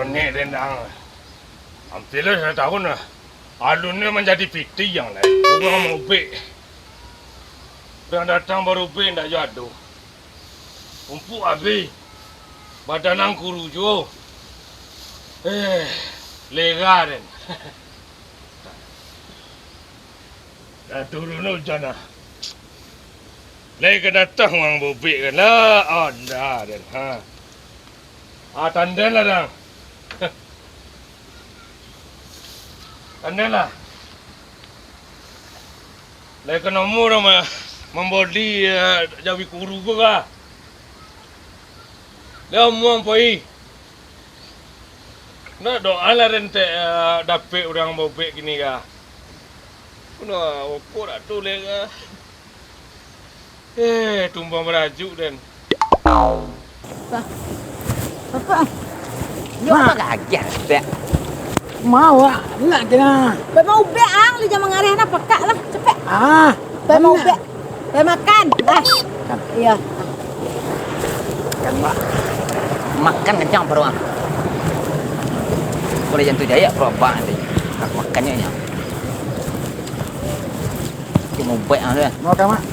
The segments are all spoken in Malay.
menit rendang. Hampirlah 1 tahun lah. Alunnya menjadi piti yang lain. Orang mau ubik. Orang datang baru ubik tak jatuh. Umpuk habis. Badan angku rujuk. Lega dan. Dah turun hujan lah. Lagi datang orang bubik kan lah. Oh, dah dan. Tanda lah dah. Tanda lah. Lagi ke nombor sama membodi jawi kuru ke kah? Dia omong poi. Nak doa lah rente dapat orang bubik gini kah? Kuna okor atu lega. Tumpang merajuk dan. Apa? Apa kaget dek? Mau nak kena. Baik mau ubek ang li jangan ngarih nak pekak lah cepet. Baik mau ubek. Baik makan. Iya. Kan mak. Makan kencang baru ah. Boleh jantung jaya berapa nanti? Makannya nya. Cuma baik ah dia. Mau kan mak?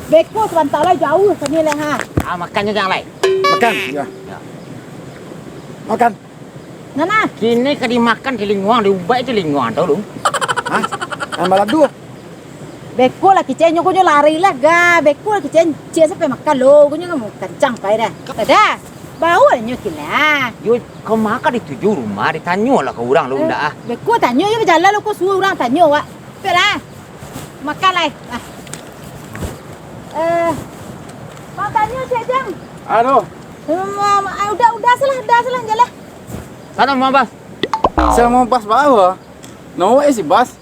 Beko sebentar lah jauh sini lah ha. Makannya jangan lain. Makan. Ya. Makan. Nana. Kini ke dimakan di lingkungan, diubah itu lingkungan tahu dong. Ambil dua. Beko lah kicen nyokonyo lari lah ga. Beko lah kicen cia sampai makan lo. Kunyo kamu kencang pai dah. Dah. Bau lah nyokin lah. Yo kau makan di 7 rumah, ditanya lah ke orang lu ndak ah. Beko tanya yo berjalan lo kau suruh orang tanya wak. Pelah. Makan lah. Mau tanya Cik Jang. Aduh. Udah salah jalan. Sana mau bas. Saya mau bas bawa. No si bas.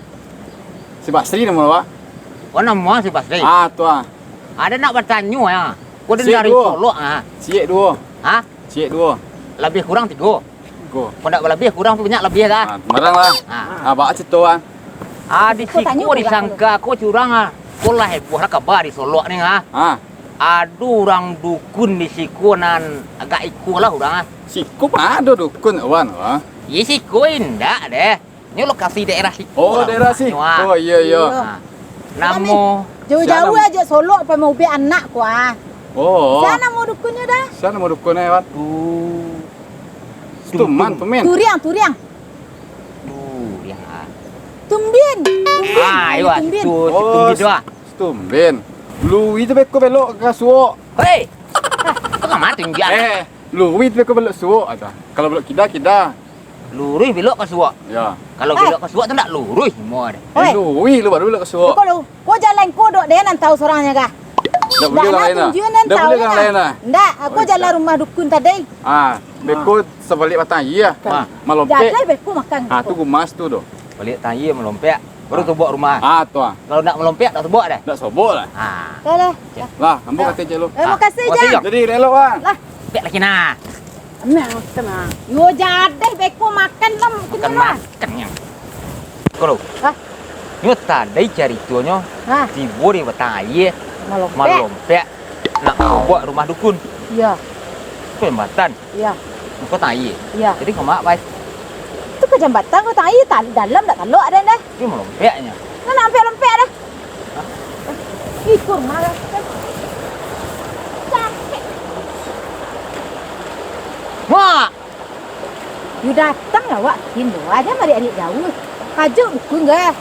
Si Basri nama wak. Oh nama si Basri. Tu ah. Ada nak bertanya ya. Kau Si dari dua. Solo ah. Cik dua. Hah? Cik dua. Lebih kurang 3. Go. Kau tak lebih kurang tu banyak lebih dah. Marang lah. Bawa situ ah. Di siku disangka kau curang ah. Kau lah heboh lah kabar di Solo ni ah. Aduh orang dukun di siku nan agak ikut lah orang ah. Siku ada dukun awan wah. Ya siku indah deh. Ini lokasi daerah siku. Oh daerah sih. Oh iya. Namo. Jauh-jauh aja Solo apa mau be anak kuah. Oh. Sana mau dukunnya dah. Sana mau dukun awan. Tuman. Turiang. Yang ah. Tumbin. Ayo tumbin. tu tumbi doa. Tumben. Lu itu beko belok ke suo. Hei. Kau enggak mati dia. Lu itu beko belok suo ada. Kalau belok kita. Lurus belok ke suak. Ya. Kalau belok ke suak tu tak lurus semua dah. Lu baru belok ke suo. Kau jalan kodok dia nan tahu sorangnya kah? Dah boleh orang lain lah. Dah boleh orang lain lah. Ndak, aku jalan rumah dukun tadi. Beko sebalik batang iya. Melompek. Jalan beko makan. Tu gumas tu doh. Balik tanya melompek. Baru tu buat rumah. Tu ah. Kalau nak melompek tak buat dah. Tak sobok lah. Kalah. Lah, ambo kata je lu. Makasih Jang. Jadi elok ah. Lah, Pek lagi nah. tenang. Yo jadi beko makan lam Makan makan. Kalau. Nyo tadi cari tuanya. Tibo di batang air. Melompek. Nak buat rumah dukun. Iya. Kau jambatan. Iya. Kau tanya. Iya. Jadi kau mak baik. Itu ke jambatan kau tahu tak dalam tak telok ada dah. Dia melompeknya. Nak lempek dah. Ikut marah. Mak. You datang lah wak. Hindu aja mari adik jauh. Kajuk dukun gak?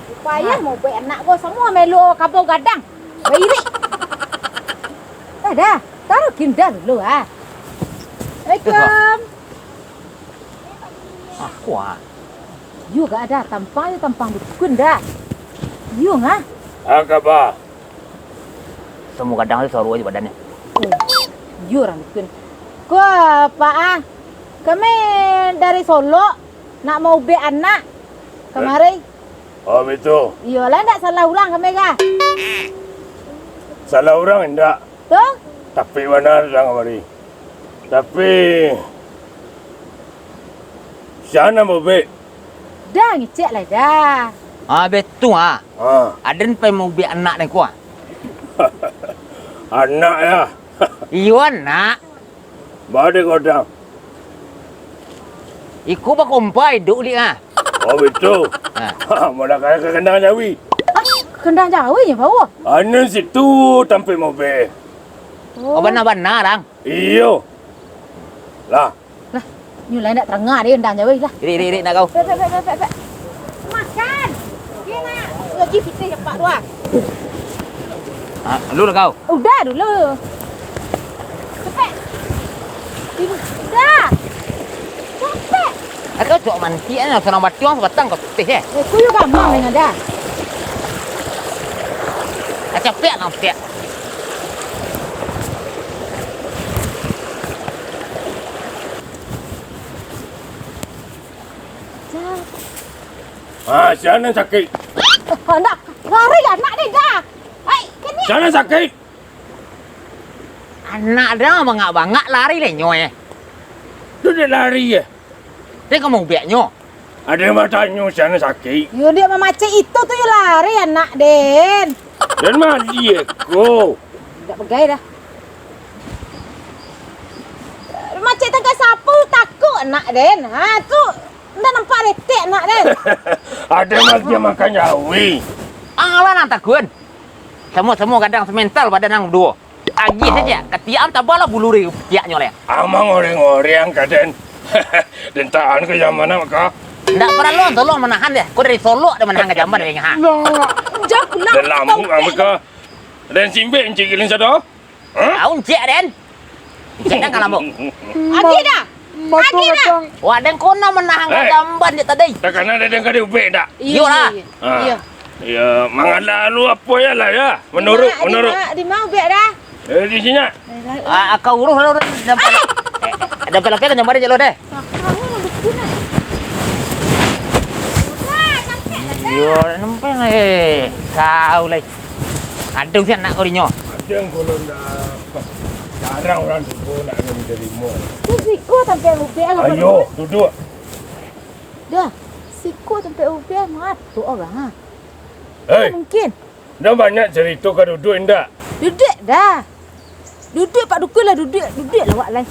Supaya mau buat anak gua semua melu kabau gadang. Bairi. Dah. Taruh kindar dulu ah. Assalamualaikum. Aku ah. You gak ada tampang dukun dah. You ngah? Khabar. Semua kadang seru aja badannya. You orang dukun. Kau apa ah? Kami dari Solo nak mau be anak kemari. Oh betul. Iyalah ndak salah ulang kami kah? Salah orang enggak. Tuh? Tapi benar dah kemari. Tapi sana mau be. Dah ngecek lah dah. Betul ah. Aden pe mau be anak ni kuah. Anak ya. Iwan nak. Bade kodang. Iku ba kumpai duk li ah. Oh betul. Ha. Mana kaya ke kendang Jawi. Kendang Jawi nya bawa. Anu situ tampil mobil. Oh benar-benar lang. Iyo. Lah. Như lain nak terengah dia kendang Jawi lah. Iri nak kau. Pek. Makan. Dia nak. Lagi piti cepat dua. Lu lah kau. Udah dulu. Cepet. Udah. Cepet. Aku cok manti ana senang bationg sebatang kau teh eh. Aku juga mau dengan dah. Capek nak pek. Sana sakit. Nak lari anak ni dah. Hai, kini. Sana sakit. Anak dah bangak-bangak lari le nyoy. Tu dia lari ya. Dia kamu pek nyo. Ada yang bertanya sana sakit. Yo dia memacik itu tu yo lari anak Den. Dan mana dia ko? Tak pegai dah. Macik tengah sapu takut nak Den. Ha tu. Dah nampak retek nak Den. Ada mas dia makan Jawi. Anglah nang takun. Semua kadang semental pada nang dua. Agi saja. Ketiam tabalah buluri tiaknya le. Amang orang-orang kaden. Dan tahan ke zaman maka. Ndak perlu tolong menahan deh. Kau dari Solo dah menahan ke jamban dengan ha. Jauh pula. Dan lambung mereka. Dan simbe encik kilin sado. Aun cek den. Cek dah kalau mau. Agi dah. Agi dah. Wah den kona menahan ke jamban dia tadi. Takkan ada yang kadi ubek tak? Iyo lah. Iya. Ya, mangalah lu apa ya lah ya. Menurut. Di mau bek dah. Di sini. Kau urus lu dapat laki kan jamban dia lo deh. Yo, nampak kau lagi. Aduh sih anak kau dinyo. Ada yang kalau dah jarang orang tu nak menjadi mall. Tu siku sampai ubek apa. Ayo, duduk. Dah. Siku sampai ubek mat tu orang ha. Hei, Mungkin. dah banyak cerita kau duduk indak? Duduk dah. Duduk Pak Dukun lah duduk. Duduk lah awak lain.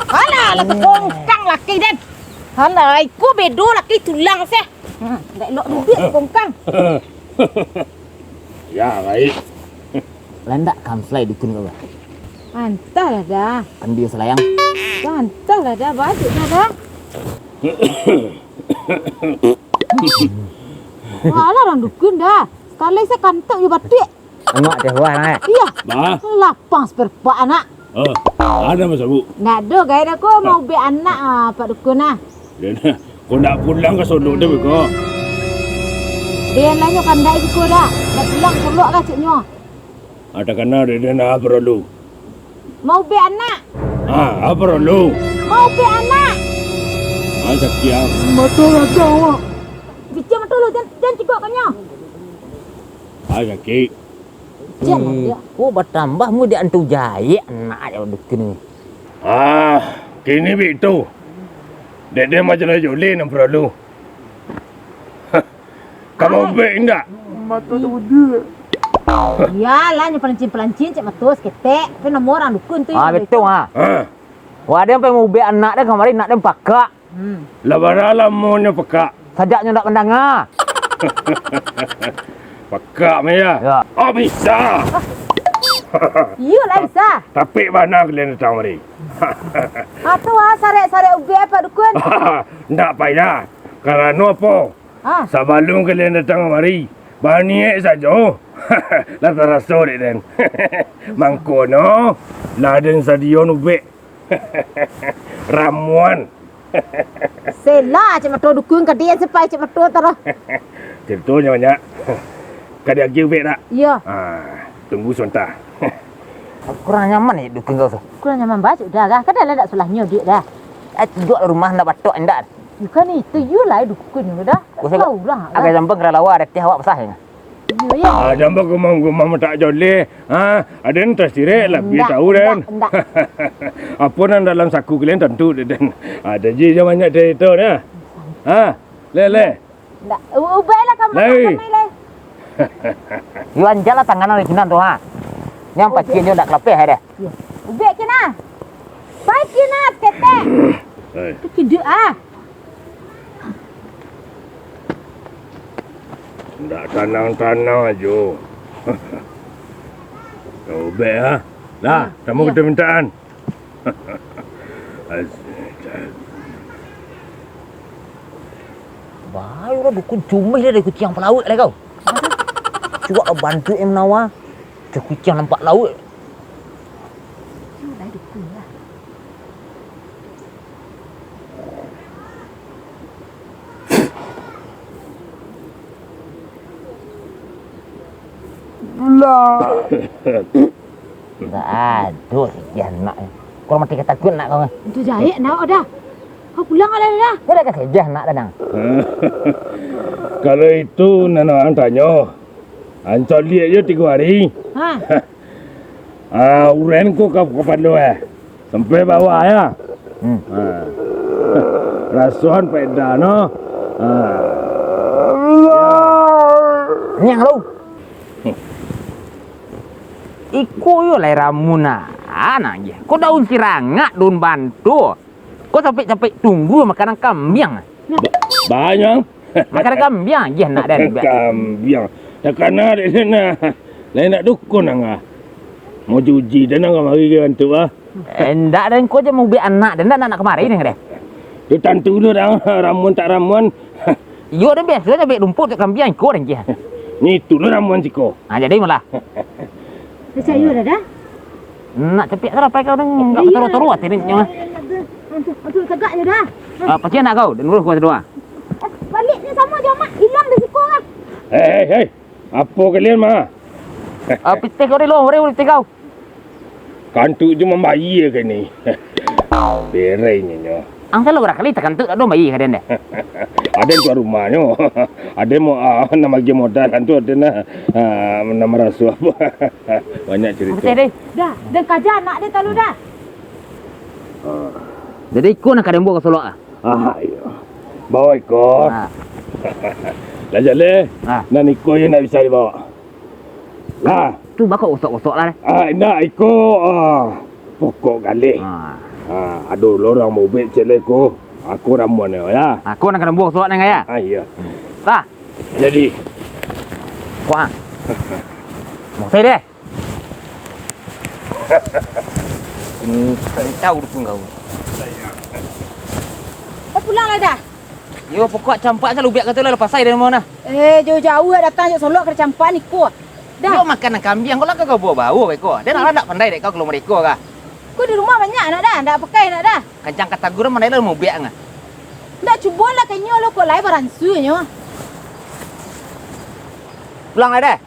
Alah, lah kongkang laki Dan. Alah, aku bedo laki tulang seh. Tak elok duduk kongkang. Ya, baik. Landak kam selai dukun kau. Antahlah dah. Kan dia selayang. Antahlah dah. Balik dah dah. Alah, orang dukun dah. Sekali saya kantuk je batik. Emak teh wah nak. Iya. Bah. Lapang seperpak anak. Ada masa bu. Nak do gaya aku mau be anak Pak Dukun ah. Dan kau nak pulang ke Solo dah kau. Dia lainnya kandai aku dah. Nak pulang Solo kan ciknya. Ada kena dia nak perlu. Mau be anak. Apa perlu? Mau be anak. Sekian. Betul lah awak. Bicara betul lu jangan cikok kanya. Sakit. Jangan dia. Oh bertambah mu dia antu jaya anak dia dukun ni. Kini begitu. Dia macam nak jolin yang perlu. Kamu baik enggak? Iyalah nya pelancin cek matus ketek. Tapi nomor orang dukun tu. Betul ha. Wah dia sampai mau be anak dia kemarin nak dia pakak. Labaralah maunya pekak. Sajaknya nak mendengar. Pekak Maya. Ya. Oh bisa. Iyalah bisa. Tapi mana kalian datang mari? Atau sare-sare ubi Pak Dukun. Ndak payah. Kerana apa? Sebelum kalian datang mari, bani saja. Lah terasa dek dan. Mangkono, laden stadion ubek. Ramuan. Sela cek mato dukun ke dia sepai cek mato terus. Ceritanya banyak. Kadi lagi ubek tak? Iya. Tunggu sebentar. Kurang nyaman ni dukun kau tu. Kurang nyaman baca dah kah? Kan dah tak sulahnya dia dah. Duduk rumah nak batok endak. Bukan itu you lah dukun you dah. Tahu lah. Agak jambang kena lawa ada teh awak besar ni. Ya. Jambang gumam tak joleh. Ada yang tersirik lah. Biar tahu dan. Apa yang dalam saku kalian tentu dan. Ada je banyak cerita dah. Le. Ubah lah kamu. Lai. Yuan jala tangan oleh jinan tu ha. Nyam pacinyo nak kelapeh ada. Ubek kena. Baik kena ketek. Hei. Kekiduk ah. Ndak tanang-tanang aja. Kau ubek ha? Dah, kamu kita mintaan. Bayu lah dukun cumih dia dari kucing pelaut lah kau. Cuba bantu em nawa. Cak kucing nampak laut. Dah dukun lah. Tak ada sekian nak. Kau mati ketakut nak kau. Itu jahit nak dah. Kau pulang lah dah. Kau dah kasih jah nak danang. Kalau itu Nana tanya, Ancol lihat je 3 hari. Ha. Uren ko kapan lo sampai bawah ya. Rasuhan peda no. Nyang lu. Iku yo lai ramuna. Anak je. Kau daun sirangak, daun bantu. Kau sampai tunggu makanan kambing. Banyak. Makanan kambing je nak dan. Kambing. Takkan ada sana. Lain nak dukun angah. Mau cuci dan angah mari ke bantu ah. Endak dan kau je mau beli anak dan nak kemari ni deh. Tu tantu lu dah ramuan tak ramuan. Yo dah biasa dah rumput kat kambing kau dan je. Ni tu lu ramuan siko. Jadi malah. Percaya dah. Nak cepet tak apa kau dah enggak terus-terus ni nyawa. Aduh tegaknya dah. Apa nak kau? Dan urus kau sedua. Balik ni sama je mak. Hilang dah siko lah. Hei. Apa kalian mah? Piti kau di luar, piti kau. Kantuk je membayi ke ni. Berainya nyo. Ang selalu kali tekan tu ada bayi kalian deh. Ada yang tuan rumahnya. Ada mau nama game modal tu ada nama rasuah. Banyak cerita. Betul deh. Dah. Dan kajar nak dia talu dah. Jadi ikut nak kadang buat ke Solok ah. Iya. Bawa ikut. Lajak le. Nak ikut je nak bisa dibawa. Lah. Tu bakal usok-usok lah. Nak ikut. Pokok kali. Aduh, lorang mau bet celek ko. Aku ramuan ya. Aku nak kadang buat Solok ni ya. Iya. Tah. Jadi. Kuang. Mau saya deh. Tahu dukung kau. Pulang lah dah. Yo pokok campak selalu biar kata lah lepas saya dari mana. Jauh-jauh datang je Solok kena campak ni ko. Dah. Yo makan kambing kau lah kau bawa bau kau. Dia nak pandai dek kau kalau mereka kah. Kau di rumah banyak nak dah. Tak pakai nak dah. Kencang kata guru mana dah mau biar ngah. Tak cuba lah kayaknya lo kau lai baransu nyo. Pulang lah dah.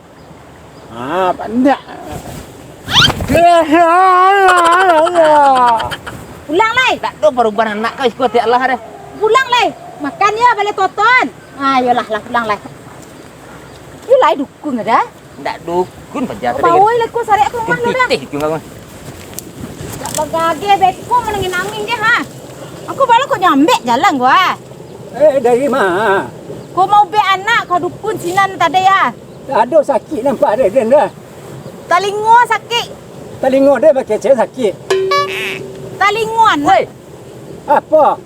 Pandai. Pulang lai. Tak ada perubahan anak kau ikut ya Allah dah. Pulang lai. Makan ya balik tonton. Yolah lah pulang lai. You lai dukung dah. Tak dukun penjara. Bawa lah kau sari aku rumah lu dah. Pitih juga kau. Tak bagage beko menangin angin je ha. Aku baru kau nyambek jalan gua. Dari mana? Kau mau be anak kau dukun sinan tadi ya. Ada sakit nampak ada dia dah. Talingo sakit. Telinga dia pakai cek sakit. Talinguan. Woi, Apa?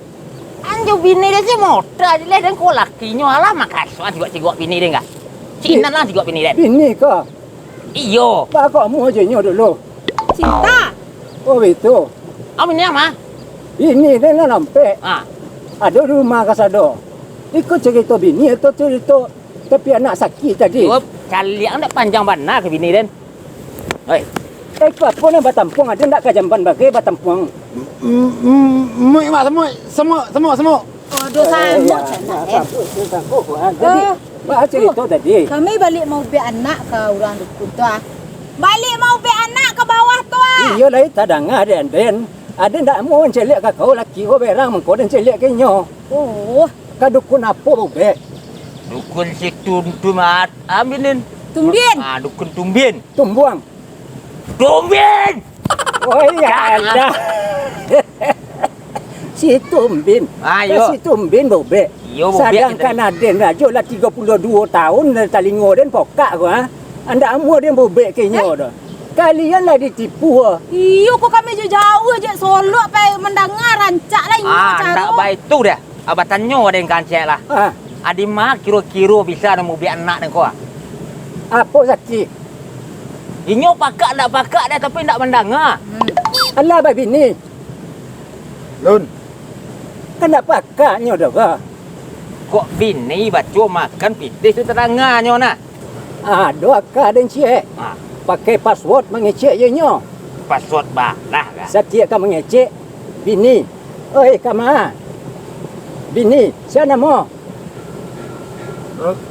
anjo bini dia si motor je lah dan kau lakinya alah makasih juga cigok bini dia enggak. Cina lah cigok bini dia. Bini kau. Iyo. Pak kau mu je nyo dulu. Cinta. Oh itu. Apa ni mah? Bini dia nak nampak. Ada rumah kasado. Ikut cerita bini itu cerita tapi anak sakit tadi. Yo, kalian nak panjang benar ke bini dan. Oi. Kau apa nak batampung ada nak kajamban bagai batampung. Mui mak semua. Aduh sama cina. Jadi, apa cerita tadi? Kami balik mau be anak ke orang dukun tu ah. Balik mau be anak ke bawah tu ah. Iya lah tadang ada den. Ada ndak mau celek ke kau laki kau berang mengkau dan celek ke nyo. Oh, Kadukun apa be? Dukun si tumbat ambilin. tumbin. Dukun tumbin. Tumbuang. Tumbin. Oh ya ada. Si Tumbin. Yo. Si Tumbin bobe. Yo, bobe Sedangkan Aden raja lah 32 tahun dari Talingo dan pokak ko ha. Anda amu dia bobe ke nyo dah. kalianlah ditipu. Iyo kok kami jauh aja Solo pe mendengar rancak lah ini Ndak baik tu dah. Abah tanya ada yang kancek lah. Adi mah kira-kira bisa nemu biar anak ni kau. Apa sakit? Inyo pakak dah tapi ndak mendengar. Alah babi ni. Lun, Kenapa kakaknya dah ba? Kok bini baca makan pitih tu teranganya nak. Dua kak dan cik. Pakai password mengecek je nyo. Password bah lah. Setiap kau mengecek bini. Oi kama. Bini, siapa nama?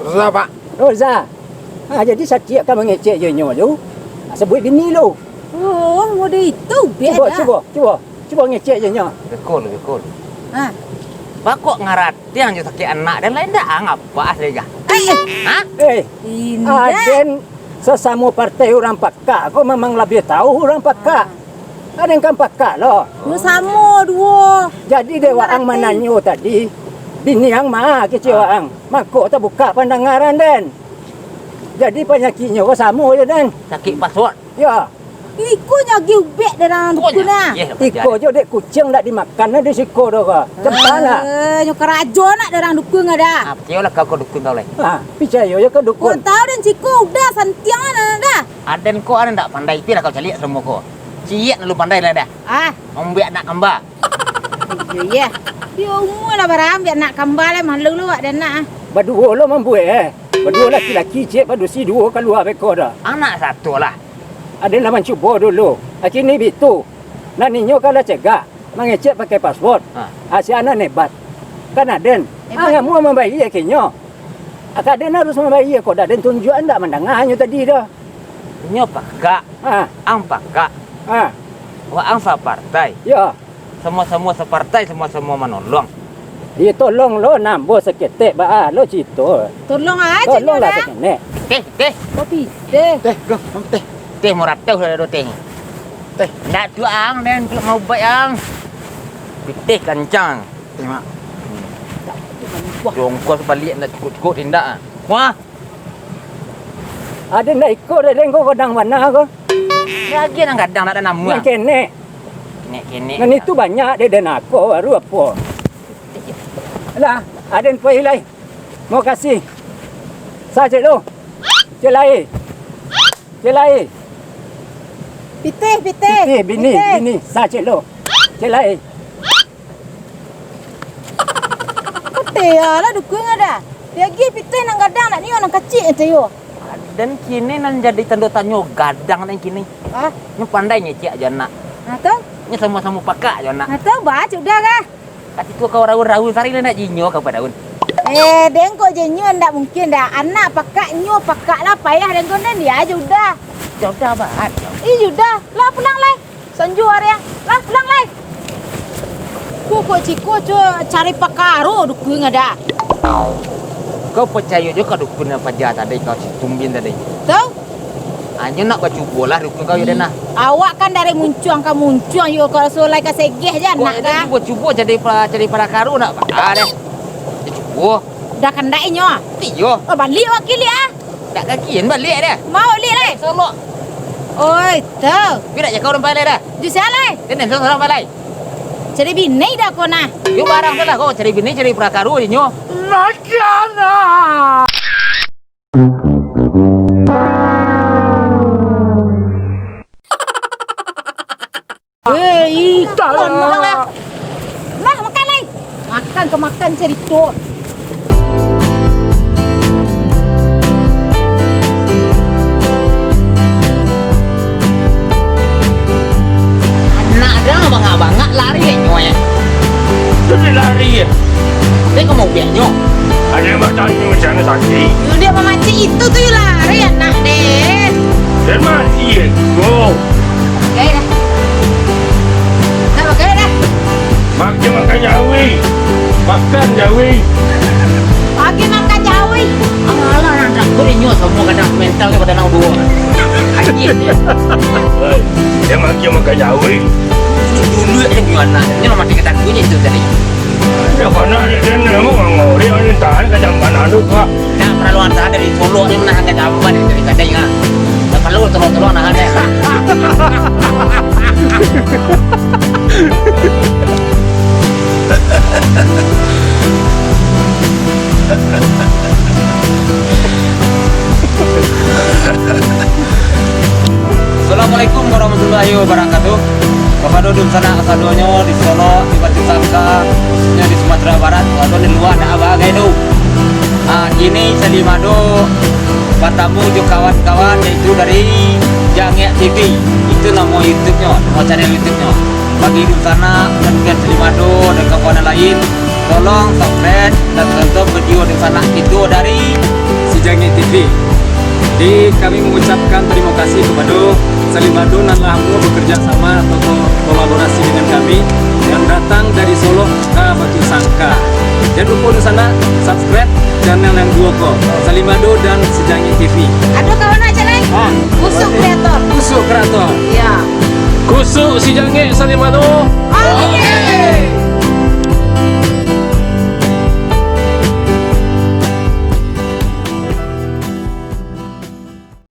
Rosa Pak. Roza. Jadi setiap kau mengecek je nyo tu. Sebut bini lu. Oh, model itu biar Cuba ngecek je nyo. Bekol. Pak kok ngarati yang sakit anak dan lain dah ngapa asli ga? Indah. Aden sesama partai orang pakak. Kau memang lebih tahu orang pakak. Ada yang kan pakak loh. Lu sama dua. Jadi dewa ang menanyo tadi. Bini yang mah kecil ang. Makok tak buka pandangaran den. Jadi penyakitnya kau sama je den. Sakit password. Ya. Iko nyagi ubek dalam dukun ah. Iko je dek kucing tak dimakan ada siko dah kau. Cepat lah. Nyo kerajo nak dalam dukun ada. Apa lah kau dukun tau leh. Percaya je kau Kau dukun. tahu dan ciko udah santiang dah. Aden kau ada ndak pandai pi lah kau caliak semua kau. Ciat lu pandai lah dah. Membiak nak kembar. Ya. Dia umur lah barang biar nak kembali malu lu dan nak. Berdua lo membuat Berdua laki-laki cik padu si dua keluar beko dah. Anak satu lah. Ada nak mencuba dulu. Kini bitu. Naninyo kalau cegak mengecek pakai password. Si anak nebat. Kan Aden. Kamu membayar kinyo. Aden harus membayar kok. Aden tunjukan tak mendengarnya tadi dah. Nyo pakak. Ang pakak. Wah ang sa partai. Ya. Semua separtai, semua menolong. Dia tolong lo nambah seketek ba lo cito. Tolong aja Tolonglah dah. sekenek. Teh. Kopi teh. Go, teh. Teh murah teh sudah ada teh. Teh. Ndak tu ang dan tu mau baik ang. Teh kencang. Teh mak. Jongkos balik nak cukup tindak. Wah, Ada nak ikut Aden kau kadang mana kau? lagi nang kadang nak ada nama. Yang kenek. Nek kene. Dan itu banyak dia dan aku baru apa. Lah, Aden pergi lai. Mau kasih. Saja lo. Celai. Pitih. Bini. Saja lo. Celai. Pitih lah dukun ada. Dia pergi pitih nang gadang nak ni orang kecil aja yo. Dan kini nan jadi tanda tanya gadang dan kini. Nyo pandai nyecik aja nak. Tahu? Nyo sama-sama pakak aja nak. Tahu baca sudah kah? Kat itu kau rawu-rawu sari nak jinyo kau pada un. Dengko je nyo ndak mungkin dah. Anak pakak nyo pakak lah payah dengko dan dia aja udah. Sudah bahat. Sudah. Lah pulang lai. Sanju area. Lah pulang lai. Kok ciko cari pakaro dukun ada. Kau percaya juga dukun apa jahat tadi kau tumbin tadi. Tahu? Hanya nak kau cuba lah dukun kau ya nah. Awak kan dari muncuang ke muncuang yo kalau solai ke segeh je Kau nak dah. cuba jadi para karu nak pak. Deh. Cuba. Dah kendai nyo. Tiyo. Balik wakil ah. Tak kakian balik dia. Mau balik lai. Solo. Oi, tahu. Bila je kau nampak dah. Di sana. Dia nak sampai lai. Jadi bini dah kau nah. Yo barang tu lah kau cari bini cari prakaru ni nyo. Makana. Lah, makan lai. Makan cerita. Anak dah bangak-bangak lari nyo ya. Jadi lari ya. Dia kau mau biar nyo. Ada yang bertanya macam mana tadi. Dia memancing itu tu lari anak deh. Dan mati ya. Go. Okey dah. Nak makan dah. Makan jawi. Makan jawi. Pagi makan jawi. Alah nak kau ni nyo semua kadang mental ke pada nang dua. Anjir dia. Dia makan jawi. Dulu yang nyo anak. Nyo mati kata kunya itu tadi. Dia kena dia nak ngau dia ni tahan ke jamban anu pak. Nak perlu antara dari Solo ni mana ke jamban dari kadang ah. Kalau tolong-tolong nak ada. warahmatullahi wabarakatuh. Kepada dum sana kasadonyo di Solo, di Batu Sangka, khususnya di Sumatera Barat, atau di luar ada abagai do. Ini Salimado bertemu juga kawan-kawan yaitu dari Jangek TV. Itu nama YouTube-nya, nama channel YouTube-nya. Bagi di sana dan Salimado dan kawan lain, tolong subscribe dan tonton video di sana itu dari si Jangek TV. Jadi kami mengucapkan terima kasih kepada Salimado dan Lahmu bekerja sama atau kolaborasi dengan kami yang datang dari Solo ke Batu Sangka. Jangan lupa di sana subscribe channel yang dua kok Salimado dan si Jangek TV. Aduh kawan